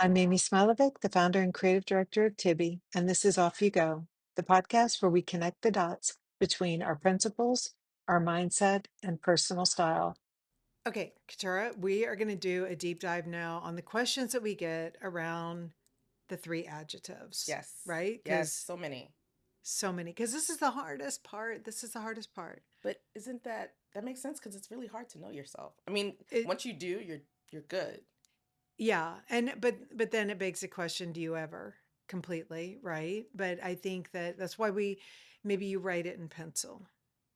I'm Amy Smilovic, the founder and creative director of Tibby, and this is Off You Go, the podcast where we connect the dots between our principles, our mindset, and personal style. Okay, Katura, we are going to do a deep dive now on the questions that we get around the three adjectives, Yes. right? Yes, Because so many. so many, because this is the hardest part. This is the hardest part. But isn't that makes sense because it's really hard to know yourself. I mean, It, once you do, you're good. yeah, and but then it begs the question, do you ever completely, right? But I think that that's why we maybe you write it in pencil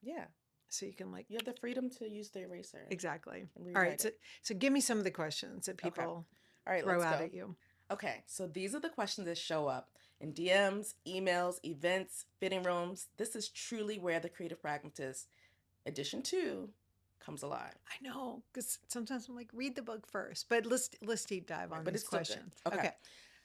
Yeah. so you can like You have the freedom to use the eraser exactly. and All right, rewrite so it. give me some of the questions that Okay. people All right, throw let's out go. at you. Okay, so these are the questions that show up in DMs, emails, events, fitting rooms. This is truly where the creative pragmatist edition 2 comes alive. I know because sometimes I'm like read the book first, but let's deep dive Right, on but these it's still good. questions. Okay. Okay.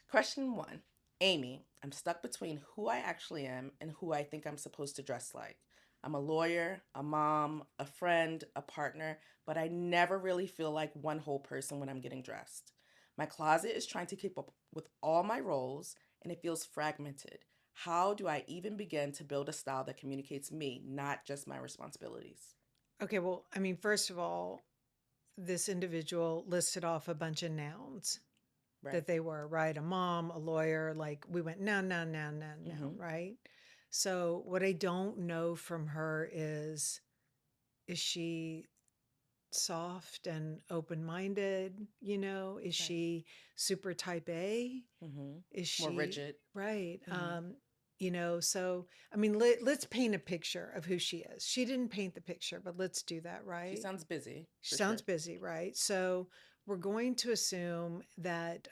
Question 1. Amy, I'm stuck between who I actually am and who I think I'm supposed to dress like. I'm a lawyer, a mom, a friend, a partner, but I never really feel like one whole person when I'm getting dressed. My closet is trying to keep up with all my roles and it feels fragmented. How do I even begin to build a style that communicates me, not just my responsibilities? Okay, well, I mean, first of all, this individual listed off a bunch of nouns Right. that they were, right? A mom, a lawyer, like we went noun, noun, noun, noun, noun, Mm-hmm. right? So what I don't know from her is she soft and open-minded, Is Right. she super type A? Mm-hmm. Is More she rigid. right? Mm-hmm. So I mean, let's paint a picture of who she is. She didn't paint the picture, but let's do that, She right? sounds busy, She for sounds sure. busy, right? So we're going to assume that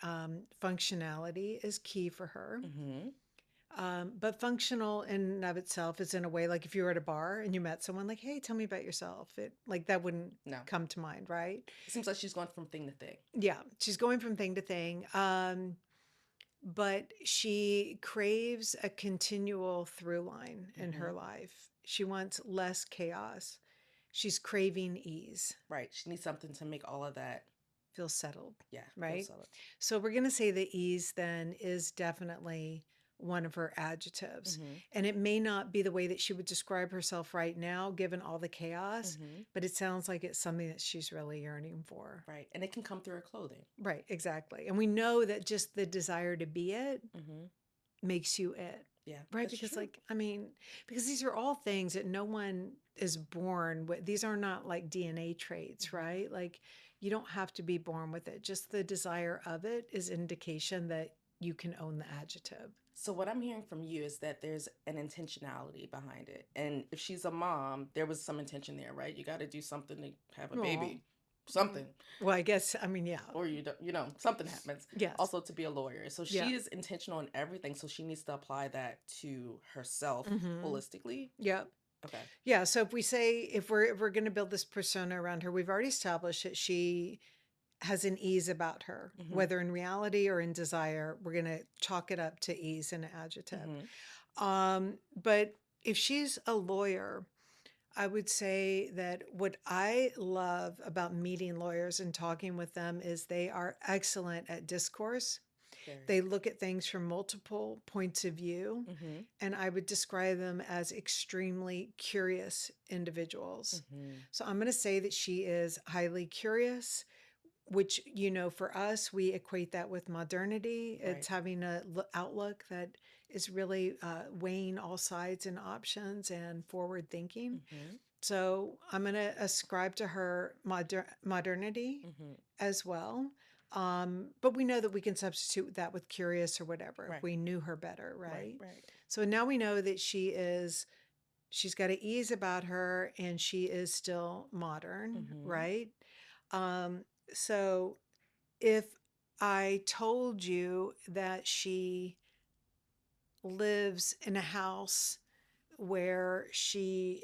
functionality is key for her. Mm-hmm. But functional in and of itself is in a way like if you were at a bar and you met someone like, hey, tell me about yourself. It like that wouldn't No. come to mind, right? It seems like she's going from thing to thing. Yeah, she's going from thing to thing. But she craves a continual through line in her Mm-hmm. life. She wants less chaos. She's craving ease, Right. She needs something to make all of that, feel settled, yeah, feel right? solid. So we're going to say that ease then is definitely one of her adjectives. Mm-hmm. And it may not be the way that she would describe herself right now, given all the chaos, Mm-hmm. but it sounds like it's something that she's really yearning for. Right. And it can come through her clothing. Right, exactly. And we know that just the desire to be it Mm-hmm. makes you it. Yeah, Right, that's because true. like I mean, because these are all things that no one is born with. These are not like DNA traits, Mm-hmm. right? Like you don't have to be born with it. Just the desire of it is indication that you can own the adjective. So what I'm hearing from you is that there's an intentionality behind it. And if she's a mom, there was some intention there, right? You got to do something to have a Oh, baby. Something. well, I guess I mean, yeah, Or something happens. yes, Also to be a lawyer. So yeah, she is intentional in everything, so she needs to apply that to herself mm-hmm. holistically. Yeah, Okay. yeah. So if we say if we're going to build this persona around her, we've already established that she has an ease about her, Mm-hmm. whether in reality or in desire. We're going to chalk it up to ease and an adjective. Mm-hmm. But if she's a lawyer, I would say that what I love about meeting lawyers and talking with them is they are excellent at discourse. Very. They look at things from multiple points of view, Mm-hmm. and I would describe them as extremely curious individuals. Mm-hmm. So I'm going to say that she is highly curious, which for us we equate that with modernity. Right. It's having a outlook that is really weighing all sides and options and forward thinking. Mm-hmm. So I'm going to ascribe to her modernity Mm-hmm. as well. But we know that we can substitute that with curious or whatever if Right. we knew her better, Right. right? Right. So now we know that she's got an ease about her and she is still modern, Mm-hmm. right? Um, so if I told you that she lives in a house where she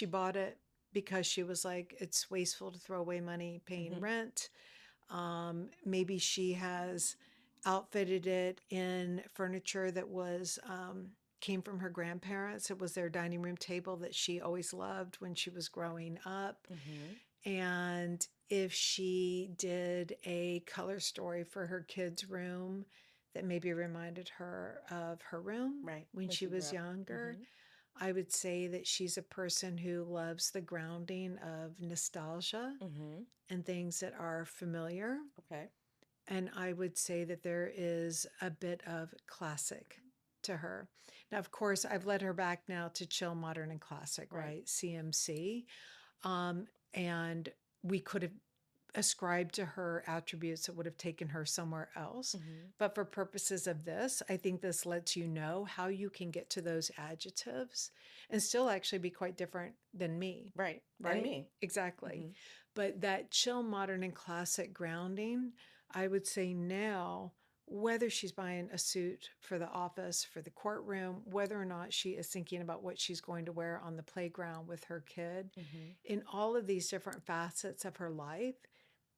bought it because she was like, it's wasteful to throw away money paying Mm-hmm. rent. Maybe she has outfitted it in furniture that came from her grandparents. It was their dining room table that she always loved when she was growing up. Mm-hmm. And if she did a color story for her kids' room that maybe reminded her of her room Right. when When she she grew was up. younger, Mm-hmm. I would say that she's a person who loves the grounding of nostalgia Mm-hmm. and things that are familiar. Okay. And I would say that there is a bit of classic to her. Now, of course, I've led her back now to chill, modern, and classic, Right. right? CMC. Um, and we could have ascribed to her attributes that would have taken her somewhere else. Mm-hmm. But for purposes of this, I think this lets you know how you can get to those adjectives and still actually be quite different than me, Right. And right? me. Exactly. Mm-hmm. But that chill, modern, and classic grounding, I would say now, whether she's buying a suit for the office, for the courtroom, whether or not she is thinking about what she's going to wear on the playground with her kid, Mm-hmm. in all of these different facets of her life,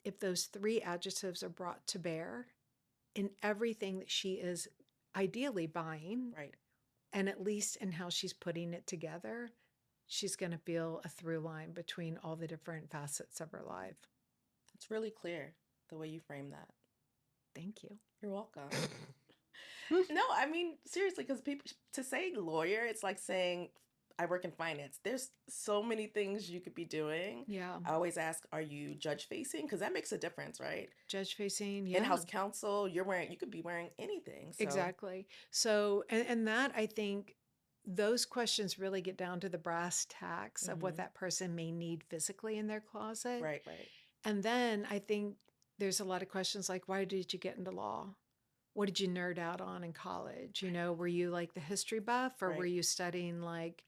if those three adjectives are brought to bear in everything that she is ideally buying, Right. and at least in how she's putting it together, she's going to feel a through line between all the different facets of her life. It's really clear the way you frame that. Thank you. You're welcome. No, I mean seriously, because people to say lawyer, it's like saying I work in finance. There's so many things you could be doing. Yeah. I always ask, are you judge facing? Because that makes a difference, right? Judge facing. Yeah. In-house counsel, you could be wearing anything. So, Exactly. So, and that I think those questions really get down to the brass tacks of what mm-hmm. that person may need physically in their closet. Right, right, And then I think there's a lot of questions like, why did you get into law? What did you nerd out on in college? You right, know, were you like the history buff or were right. you studying like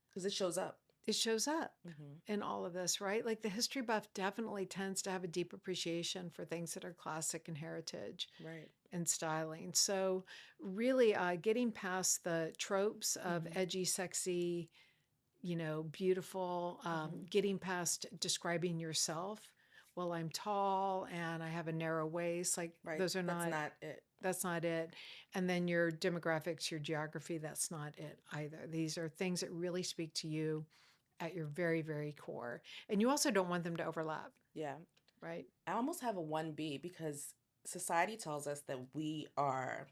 Because it shows up. it shows up Mm-hmm. in all of this, right? Like the history buff definitely tends to have a deep appreciation for things that are classic and heritage Right. and styling. So, really getting past the tropes of Mm-hmm. edgy, sexy, beautiful, Mm-hmm. getting past describing yourself. Well, I'm tall and I have a narrow waist. Like, Right. those are That's not, not it. that's not it. And then your demographics, your geography, that's not it either. These are things that really speak to you at your very, very core. And you also don't want them to overlap, Yeah. right? I almost have a 1B because society tells us that we are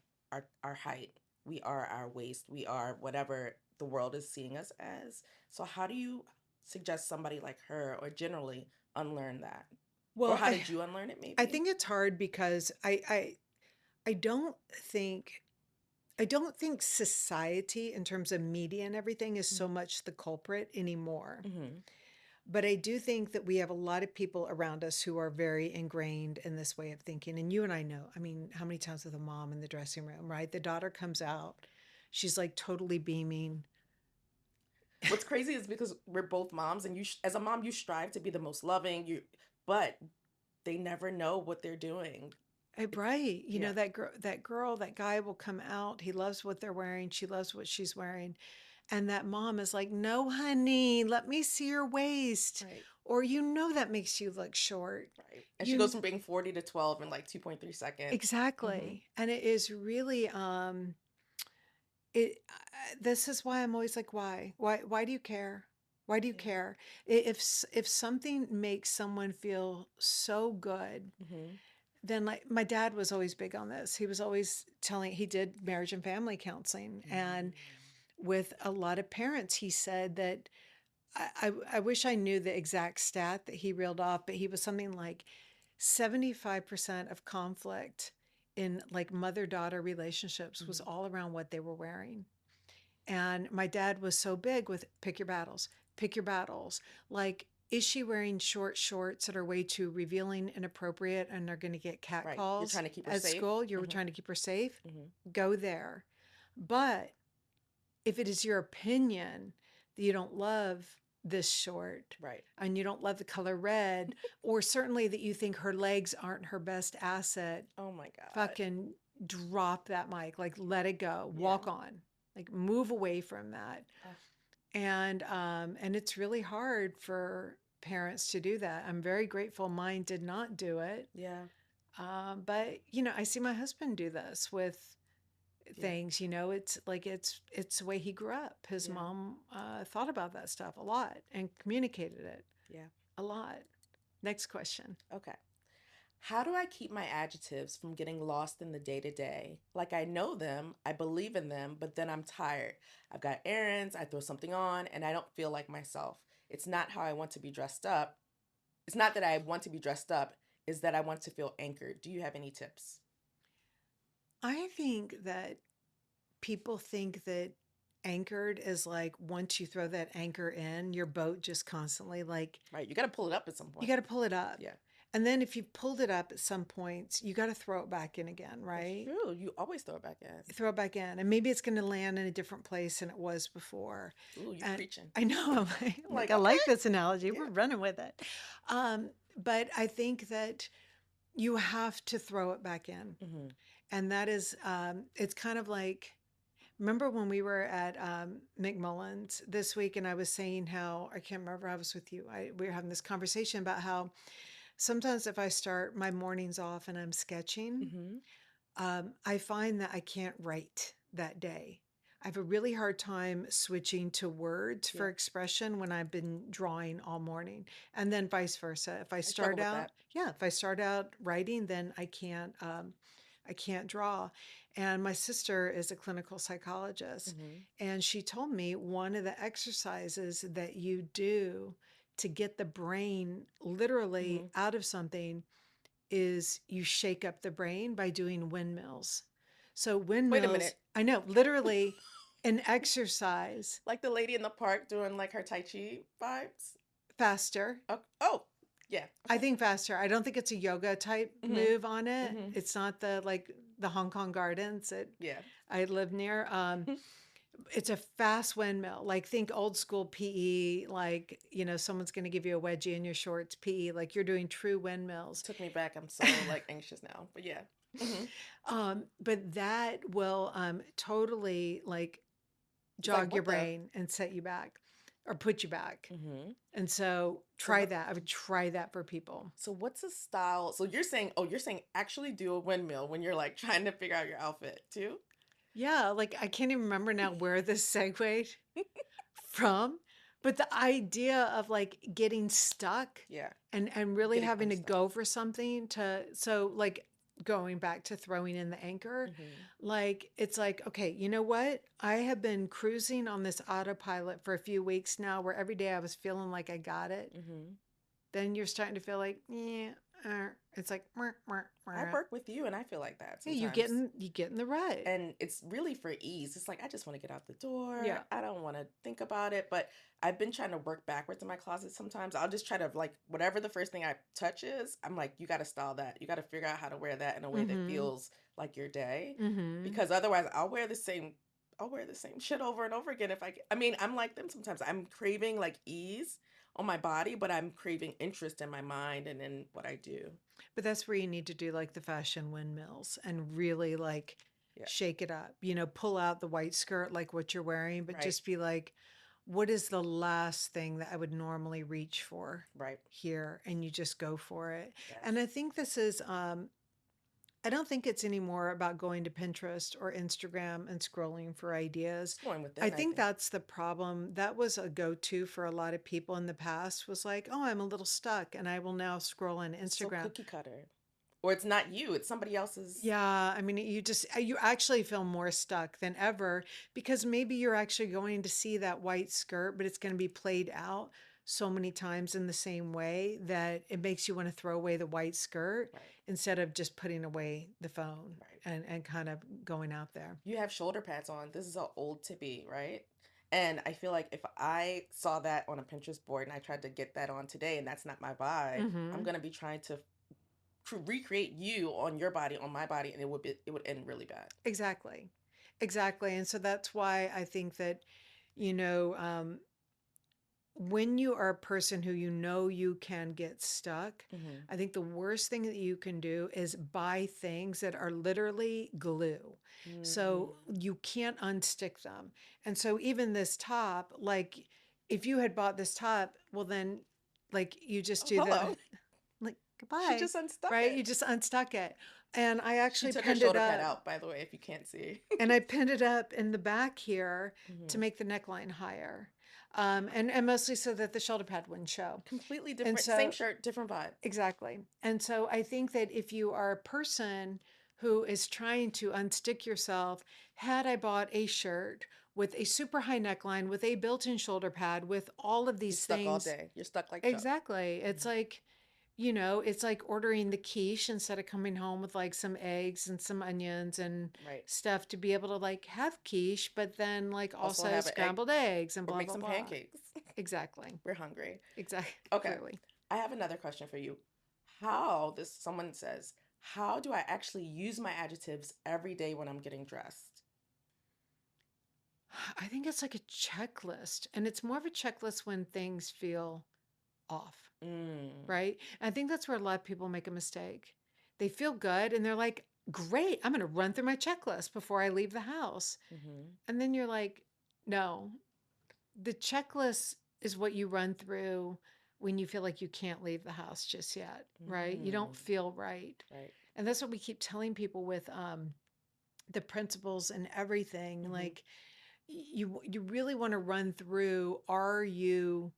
our height, we are our waist, we are whatever the world is seeing us as. So how do you suggest somebody like her or generally unlearn that? Or Well, how I, did you unlearn it I maybe? think it's hard because I don't think I don't think society in terms of media and everything is so much the culprit anymore. Mm-hmm. But I do think that we have a lot of people around us who are very ingrained in this way of thinking. And you and I know, I mean, how many times with a mom in the dressing room, right? The daughter comes out, she's like totally beaming. What's crazy is because we're both moms and as a mom you strive to be the most loving, but they never know what they're doing. Right. Yeah. That girl, that guy will come out. He loves what they're wearing. She loves what she's wearing. And that mom is like, no, honey, let me see your waist. Right. Or that makes you look short. Right. And she goes You from being 40 to 12 in like 2.3 seconds. Mm-hmm. exactly. And it is really it this is why I'm always like, why do you care? Why do you Yeah. care? If something makes someone feel so good, Mm-hmm. then like my dad was always big on this. He was always telling he did marriage and family counseling, and with a lot of parents he said that I wish I knew the exact stat that he reeled off, but he was something like 75% of conflict in like mother-daughter relationships was Mm-hmm. all around what they were wearing. And my dad was so big with pick your battles, pick your battles. Like, is she wearing short shorts that are way too revealing, inappropriate, and are going to get Right. You're catcalls trying to keep her at safe. school? You're Mm-hmm. trying to keep her safe? Mm-hmm. Go there. But if it is your opinion that you don't love this short Right. and you don't love the color red, or certainly that you think her legs aren't her best asset, Oh my God. fucking drop that mic. Like, let it go. Yeah. Walk on. Like, move away from that. Oh, And it's really hard for parents to do that. I'm very grateful mine did not do it. yeah. But I see my husband do this with Yeah. things. It's like it's the way he grew up. His Yeah. mom thought about that stuff a lot and communicated it Yeah. a lot. Next question. Okay. How do I keep my adjectives from getting lost in the day to day? Like I know them, I believe in them, but then I'm tired. I've got errands, I throw something on, and I don't feel like myself. It's not how I want to be dressed up. It's not that I want to be dressed up, is that I want to feel anchored. Do you have any tips? I think that people think that anchored is like once you throw that anchor in, your boat just constantly like Right. You got to pull it up at some you point. got to pull it up. Yeah. And then if you've pulled it up at some points, you got to throw it back in again, That's right? true. You always throw it back in. Throw it back in. And maybe it's going to land in a different place than it was before. Ooh, you And preaching. I know, I'm like, I okay. like this analogy. Yeah. We're running with it. But I think that you have to throw it back in. Mm-hmm. And that is, it's kind of like, remember when we were at McMullen's this week, and I was saying how I can't remember I was with you. We were having this conversation about how sometimes if I start my mornings off and I'm sketching, Mm-hmm. I find that I can't write that day. I have a really hard time switching to words for Yeah. expression when I've been drawing all morning, and then vice versa. If I I struggle start with out, that. yeah, if I start out writing, then I can't draw. And my sister is a clinical psychologist, Mm-hmm. and she told me one of the exercises that you do to get the brain literally Mm-hmm. out of something is you shake up the brain by doing windmills. So Wait a windmills, minute. I know, literally an exercise Like the lady in the park doing like her Tai Chi vibes. faster. Oh, oh yeah. I Okay. think faster. I don't think it's a yoga type Mm-hmm. move on it. Mm-hmm. It's not the like the Hong Kong gardens that Yeah. I live near. It's a fast windmill. Like think old school PE, like, someone's going to give you a wedgie in your shorts PE, like you're doing true windmills. Took me back. I'm so like anxious now. But yeah. Mm-hmm. But that will totally like It's like jog your what the brain and set you back or put you back. mm-hmm. And so So try what that. I would try that for people. so what's a style? So you're saying actually do a windmill when you're like trying to figure out your outfit too? Yeah, like I can't even remember now where this segued from, but the idea of like getting stuck Yeah. and really Getting having to unstuck. go for something to so like going back to throwing in the anchor, Mm-hmm. like it's like, okay, you know what? I have been cruising on this autopilot for a few weeks now where every day I was feeling like I got it. Mm-hmm. Then you're starting to feel like, yeah, it's like, I work with you and I feel like that hey, sometimes. you get in the rut. And it's really for ease. It's like I just want to get out the door. Yeah. I don't want to think about it. But I've been trying to work backwards in my closet sometimes. I'll just try to like whatever the first thing I touch is, I'm like, you got to style that. You got to figure out how to wear that in a way that Mm-hmm. feels like your day. Mm-hmm. Because otherwise I'll wear the same shit over and over again I mean, I'm like them sometimes. I'm craving like ease on my body, but I'm craving interest in my mind and in what I do. But that's where you need to do like the fashion windmills and really like Yeah. shake it up. Pull out the white skirt like what you're wearing, but Right. just be like, what is the last thing that I would normally reach for Right. here? And you just go for it. Yes. And I think this is I don't think it's anymore about going to Pinterest or Instagram and scrolling for ideas. It's going I within, I think think. that's the problem. That was a go-to for a lot of people in the past was like, oh, I'm a little stuck and I will now scroll on It's so Instagram. cookie cutter. Or it's not you, it's somebody else's. Yeah, I mean, you actually feel more stuck than ever because maybe you're actually going to see that white skirt, but it's going to be played out so many times in the same way that it makes you want to throw away the white skirt Right, instead of just putting away the phone right. and kind of going out there. You have shoulder pads on. This is an old tippy, right? And I feel like if I saw that on a Pinterest board and I tried to get that on today and that's not my vibe, I'm Mm-hmm. gonna be trying to recreate you on your body, on my body, and it would end really bad. Exactly. Exactly. And so that's why I think that, you know, um, when you are a person who you can get stuck, Mm-hmm. I think the worst thing that you can do is buy things that are literally glue. Mm-hmm. So you can't unstick them. And so even this top, like if you had bought this top, well then like you just Oh, do the hello. like She goodbye, just unstuck right? You it. just unstuck it. And I She actually took her pinned it shoulder pad up out, by the way, if you can't see. and I pinned it up in the back here to Mm-hmm. make the neckline higher. And mostly so that the shoulder pad wouldn't show. Completely And different. Same so, shirt, different vibe. exactly. And so I think that if you are a person who is trying to unstick yourself, had I bought a shirt with a super high neckline, with a built in shoulder pad, with all of You're these stuck all things, day. You're stuck like Chuck. exactly. It's Mhm. like, it's like ordering the quiche instead of coming home with like some eggs and some onions and Right. stuff to be able to like have quiche, but then like Also also have an egg scrambled eggs and or blah, make blah, some blah. pancakes. Exactly. We're hungry. Exactly. Okay. Clearly. I have another question for you. Someone says, how do I actually use my adjectives every day when I'm getting dressed? I think it's like a checklist, and it's more of a checklist when things feel off, Mm. right? And I think that's where a lot of people make a mistake. They feel good and they're like, great, I'm going to run through my checklist before I leave the house. Mm-hmm. And then you're like, no, the checklist is what you run through when you feel like you can't leave the house just yet, right? You don't Mm. feel right. Right. And that's what we keep telling people with the principles and everything. Mm-hmm. Like, you really want to run through, are you,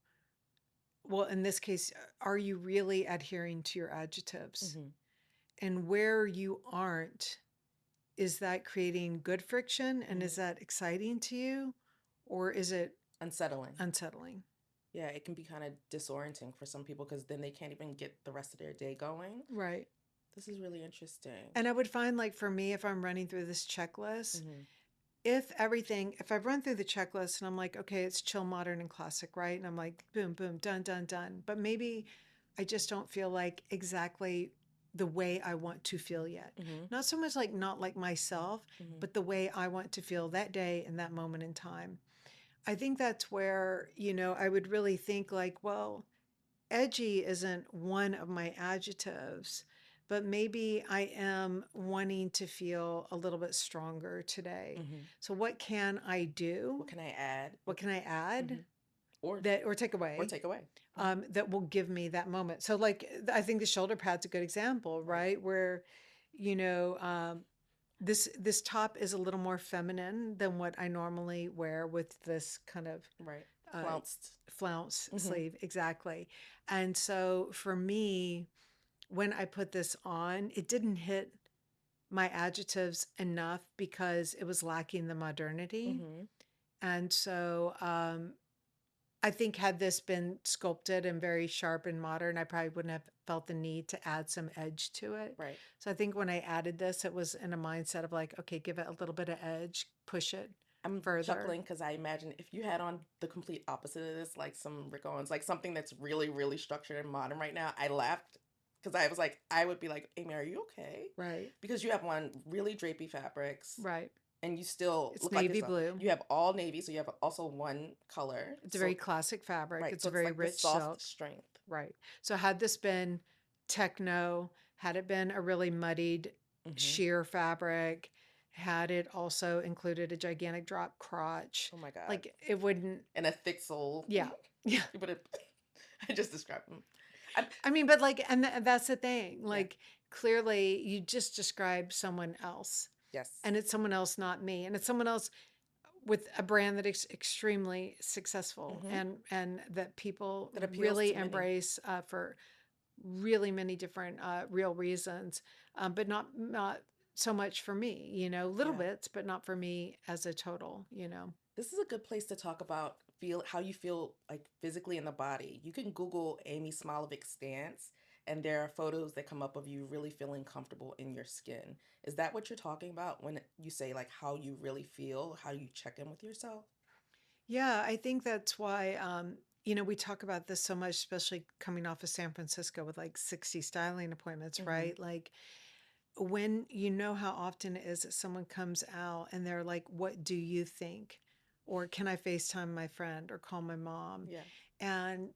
well, in this case, are you really adhering to your adjectives? Mm-hmm. And where you aren't, is that creating good friction and Mm-hmm. is that exciting to you, or is it Unsettling. unsettling? Yeah, it can be kind of disorienting for some people because then they can't even get the rest of their day going. Right. This is really interesting. And I would find, like, for me, if I'm running through this checklist, Mm-hmm. if I've run through the checklist and I'm like, okay, it's chill, modern, and classic, right? And I'm like, boom, boom, done, done, done. But maybe I just don't feel like exactly the way I want to feel yet. Mm-hmm. Not so much like not like myself, Mm-hmm. but the way I want to feel that day and that moment in time. I think that's where, I would really think like, well, edgy isn't one of my adjectives, but maybe I am wanting to feel a little bit stronger today. Mm-hmm. So what can I do? What can I add? What can I Mm-hmm. add Or that or take or away take away. Mm-hmm. that will give me that moment? So like I think the shoulder pad's a good example, Right. right? Where you know this top is a little more feminine than what I normally wear with this kind of Right. uh, Flounced. flounce Mm-hmm. sleeve, exactly. And so for me, when I put this on, it didn't hit my adjectives enough because it was lacking the modernity. Mm-hmm. And so I think had this been sculpted and very sharp and modern, I probably wouldn't have felt the need to add some edge to it. Right. So I think when I added this, it was in a mindset of like, okay, give it a little bit of edge, push it I'm further. chuckling because I imagine if you had on the complete opposite of this, like some Rick Owens, like something that's really, really structured and modern right now, I laughed because I was like, I would be like, Amy, are you okay? Right, Because you have on really drapey fabrics right. and you still It's look like navy yourself. blue. You have all navy, so you have also one color. It's a very So, classic fabric. right. It's So a it's very like this rich soft silk. strength. Right. So had this been techno, had it been a really muddied Mm-hmm. sheer fabric, had it also included a gigantic drop crotch, Oh my God. like it wouldn't, And a thick sole. yeah. Yeah. You would have, I just described them. I, I mean, but like, and that's the thing. yeah. Like, clearly, you just described someone else, Yes. and it's someone else, not me, and it's someone else with a brand that is extremely successful Mm-hmm. and that people That appeals really to many. embrace for really many different real reasons, but not so much for me. Little Yeah. bits, but not for me as a total. This is a good place to talk about feel how you feel like physically in the body. You can Google Amy Smilovic stance, and there are photos that come up of you really feeling comfortable in your skin. Is that what you're talking about when you say like how you really feel, how you check in with yourself? Yeah, I think that's why. We talk about this so much, especially coming off of San Francisco with like 60 styling appointments, Mm-hmm. right? Like when you know how often it is that someone comes out and they're like, "What do you think?" Or can I FaceTime my friend or call my mom? Yeah. And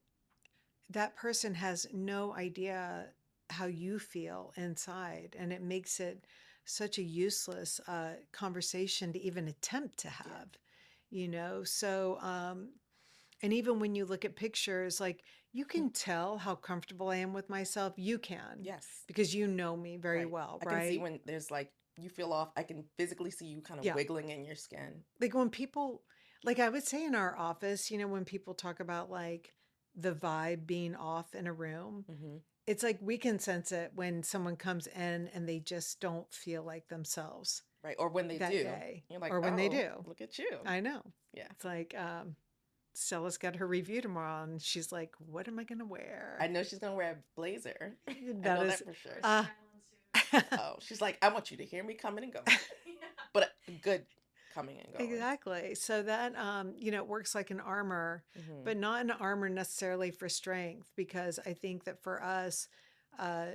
that person has no idea how you feel inside, and it makes it such a useless conversation to even attempt to Yeah. have. So and even when you look at pictures, like, you can tell how comfortable I am with myself. You can, Yes. because you know me very Right. well, I can see right? when there's like you feel off. I can physically see you kind of Yeah. wiggling in your skin. Like when people, Like I would say in our office, when people talk about like the vibe being off in a room, Mm-hmm. it's like we can sense it when someone comes in and they just don't feel like themselves Right. Or when they that do, day you're like, or when they oh, do. look at you. I know. Yeah. It's like Stella's got her review tomorrow and she's like, what am I going to I wear? know she's gonna wear a blazer. I That know is, that for sure. uh, Oh, she's like, I want you to hear me coming and going, but a good coming and going. exactly. So that, it works like an armor, Mm-hmm. but not an armor necessarily for strength, because I think that for us, uh,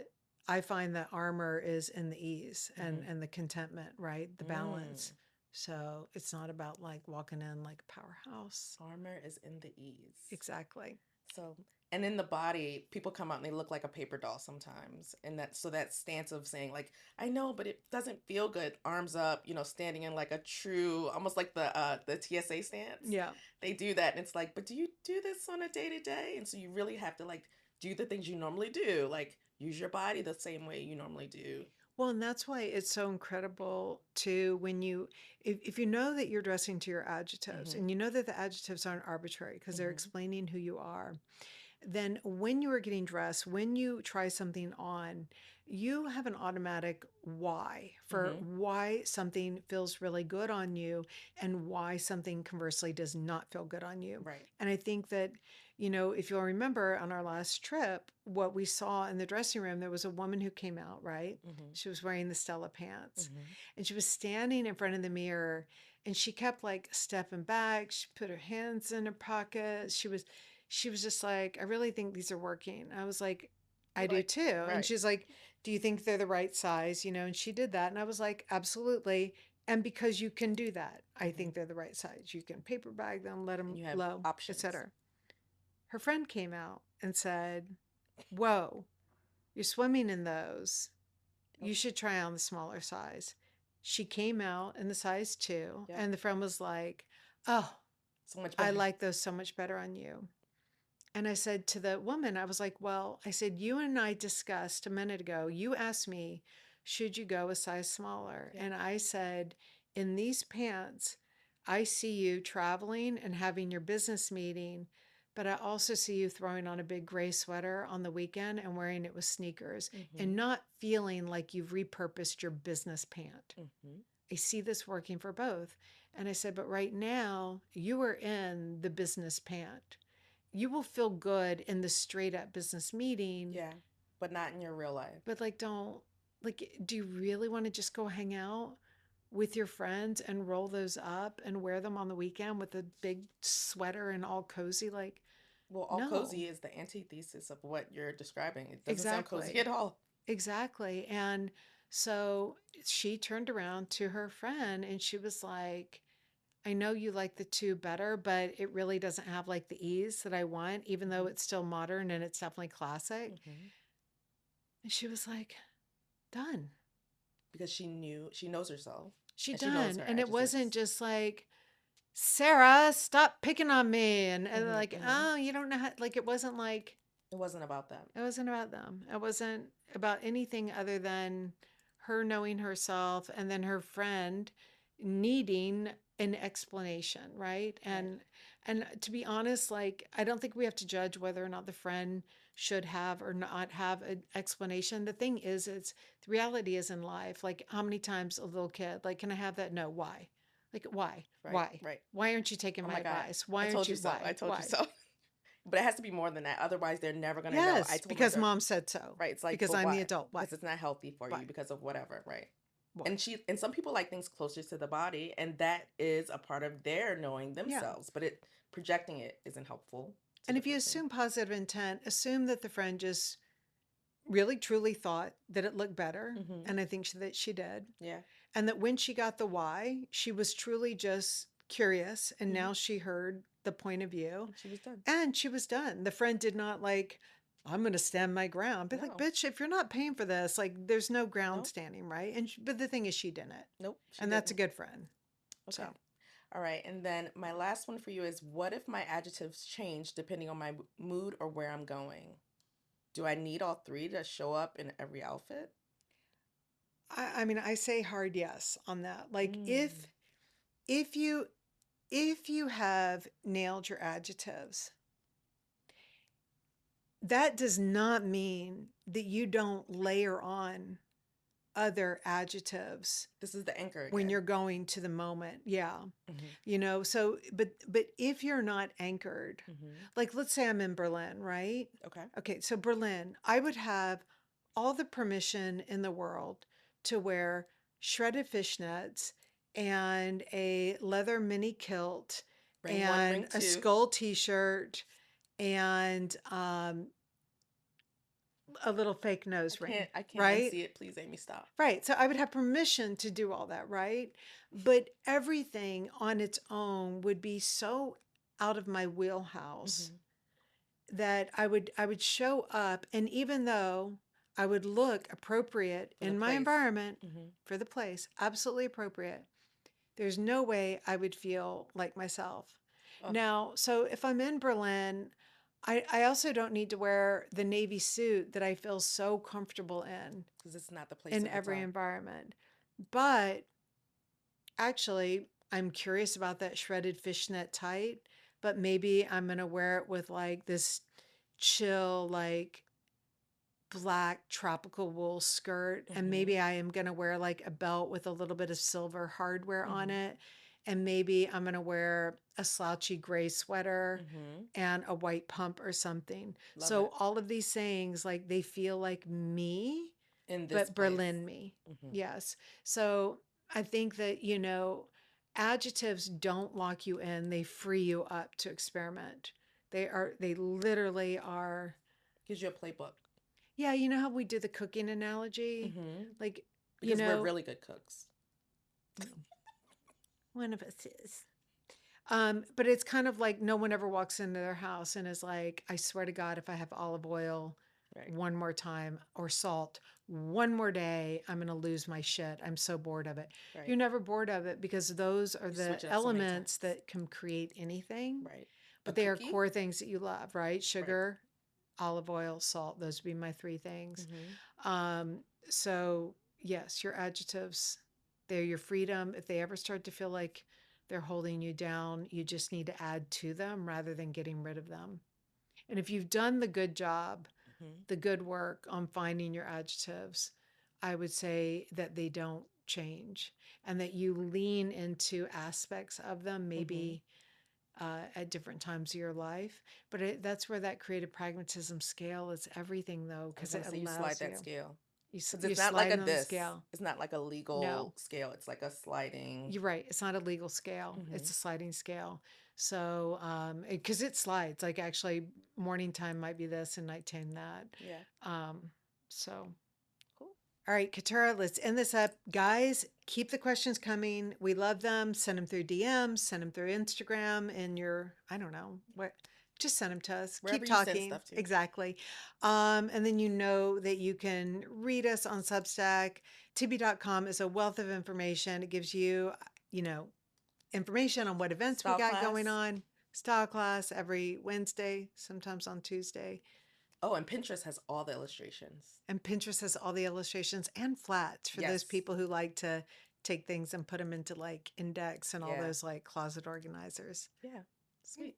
I find that armor is in the ease and, Mm-hmm. and the contentment, right? The balance. Mm. So it's not about like walking in like a powerhouse. Armor is in the ease. Exactly. So, and in the body, people come out and they look like a paper doll sometimes. And that stance of saying like, I know, but it doesn't feel good. Arms up, standing in like a true, almost like the TSA stance. Yeah. They do that, and it's like, but do you do this on a day to day? And so you really have to like do the things you normally do, like use your body the same way you normally do. Well, and that's why it's so incredible too when if you know that you're dressing to your adjectives Mm-hmm. and you know that the adjectives aren't arbitrary because they're Mm-hmm. explaining who you are, then when you are getting dressed, when you try something on, you have an automatic why for Mm-hmm. why something feels really good on you and why something conversely does not feel good on you. Right. And I think that, if you'll remember on our last trip, what we saw in the dressing room, there was a woman who came out, right? Mm-hmm. She was wearing the Stella pants Mm-hmm. and she was standing in front of the mirror and she kept like stepping back. She put her hands in her pockets. She was just like, I really think these are working. I was like, I You're do like, too. And right. she's like, do you think they're the right size? And she did that. And I was like, absolutely. And because you can do that, I Mm-hmm. think they're the right size. You can paper bag them, let them And you have low, options. etc. Her friend came out and said, whoa, you're swimming in those. Yep. You should try on the smaller size. She came out in the size two, Yep. and the friend was like, oh, So much I better. like those so much better on you. And I said to the woman, I was like, well, I said, you and I discussed a minute ago, you asked me, should you go a size smaller? Yeah. And I said, in these pants, I see you traveling and having your business meeting, but I also see you throwing on a big gray sweater on the weekend and wearing it with sneakers Mm-hmm. and not feeling like you've repurposed your business pant. Mm-hmm. I see this working for both. And I said, but right now you are in the business pant. You will feel good in the straight up business meeting, Yeah. But not in your real life. but like, do you really want to just go hang out with your friends and roll those up and wear them on the weekend with a big sweater and all cozy? Like, Well, all no, cozy is the antithesis of what you're describing. It doesn't sound cozy exactly. at all. Exactly. And so she turned around to her friend and she was like, I know you like the two better, but it really doesn't have like the ease that I want, even though Mm-hmm. it's still modern and it's definitely classic. Mm-hmm. And she was like, done. Because she knows herself She and she knows done. her And it wasn't adjectives. just like, Sarah, stop picking on me. And Mm-hmm. like, Mm-hmm. oh, you don't know how, like, it wasn't like, It wasn't about them. it wasn't about them. It wasn't about anything other than her knowing herself and then her friend needing an explanation, right? Right. And to be honest, like I don't think we have to judge whether or not the friend should have or not have an explanation. The thing is, it's the reality is in life. Like how many times a little kid, like, can I have that? No, why? Like why? Right. Why? Right. Why aren't you taking Oh my my God. advice? I Why aren't told you you so. I why? told you Why? so. But it has to be more than that. Otherwise, they're never going to know. I Yes, told my because daughter, mom said so. right? It's like, Because but I'm the why? adult. Why? Because it's not healthy for Why? you because of whatever, right? Why? And some people like things closer to the body, and that is a part of their knowing Yeah. themselves. But it projecting it isn't helpful to And the if you person. assume positive intent, assume that the friend just really truly thought that it looked better. Mm-hmm. And I think that she did. Yeah. And that when she got the why, she was truly just curious. And Mm-hmm. now she heard the point of view And she was done. and she was done. The friend did not like, I'm going to stand my ground. But like, No. bitch, if you're not paying for this, like, there's no ground Nope. standing, right? But the thing is, she didn't. Nope. She And that's a didn't. good friend. So Okay. All right. And then my last one for you is, what if my adjectives change depending on my mood or where I'm going? Do I need all three to show up in every outfit? I mean, I say hard yes on that. Like Mm. if you if you have nailed your adjectives, that does not mean that you don't layer on other adjectives This is the anchor when again. you're going to the moment. Yeah. Hmm. So but if you're not anchored, Hmm. like let's say I'm in Berlin, right? Okay. Okay, so Berlin, I would have all the permission in the world to wear shredded fishnets and a leather mini kilt Ring one, and ring a two. skull t-shirt and a little fake I nose ring, can't. I can't right? unsee it. Please, Amy, stop. Right. So I would have permission to do all that, right? But everything on its own would be so out of my wheelhouse Hmm. that I would show up, and even though I would look appropriate For the in my place. environment Hmm. for the place, absolutely appropriate, there's no way I would feel like myself. Oh, Now, so if I'm in Berlin, I also don't need to wear the navy suit that I feel so comfortable because it's not the place in or the every time. environment. But actually, I'm curious about that shredded fishnet tight, but maybe I'm going to wear it with like this chill, like black tropical wool skirt. And Hmm. maybe I am going to wear like a belt with a little bit of silver hardware on Hmm. it. And maybe I'm going to wear a slouchy gray sweater Hmm. and a white pump or something. Love So it. all of these things, like they feel like me, In this but place. Berlin me. Hmm. Yes. So I think that, adjectives don't lock you in, they free you up to experiment. They literally are. Gives you a playbook. Yeah, you know how we do the cooking analogy? Hmm. Like, you Because we're know, really good cooks. one of us is. But it's kind of like no one ever walks into their house and is like, I swear to God, if I have olive oil Right. one more time or salt one more day, I'm going to lose my shit. I'm so bored of it. Right. You're never bored of it because those are You the switch it up so many elements times. that can create anything, Right. A but they are cookie. core things that you love, right? Right. Sugar, olive oil, salt, those would be my three things. Hmm. Um, so, yes, your adjectives, they're your freedom. If they ever start to feel like they're holding you down, you just need to add to them rather than getting rid of them. And if you've done the good job, Hmm. the good work on finding your adjectives, I would say that they don't change and that you lean into aspects of them, Hmm. maybe at different times of your life. But that's where that creative pragmatism scale is everything, though, I was because gonna it say you slide allows that you. scale because You're it's not like a sliding on the this. scale. It's not like a No, legal scale. It's like a sliding. you're right. It's not a legal scale. Hmm. It's a sliding scale. So, because it slides, like actually morning time might be this and nighttime that. Yeah. Um, so Cool. all right, Katara, let's end this up. Guys, keep the questions coming. We love them. Send them through DMs, send them through Instagram in your, I don't know, what, just send them to us. Wherever Keep you send talking. stuff to. Exactly. And then you know that you can read us on Substack. Tibby.com is a wealth of information. It gives you, you know, information on what events we Style got going class. on. Style class every Wednesday, sometimes on Tuesday. Oh, and Pinterest has all the illustrations. And Pinterest has all the illustrations and flats for those Yes. people who like to take things and put them into like index and all Yeah. those like closet organizers. Yeah. Yeah. Sweet.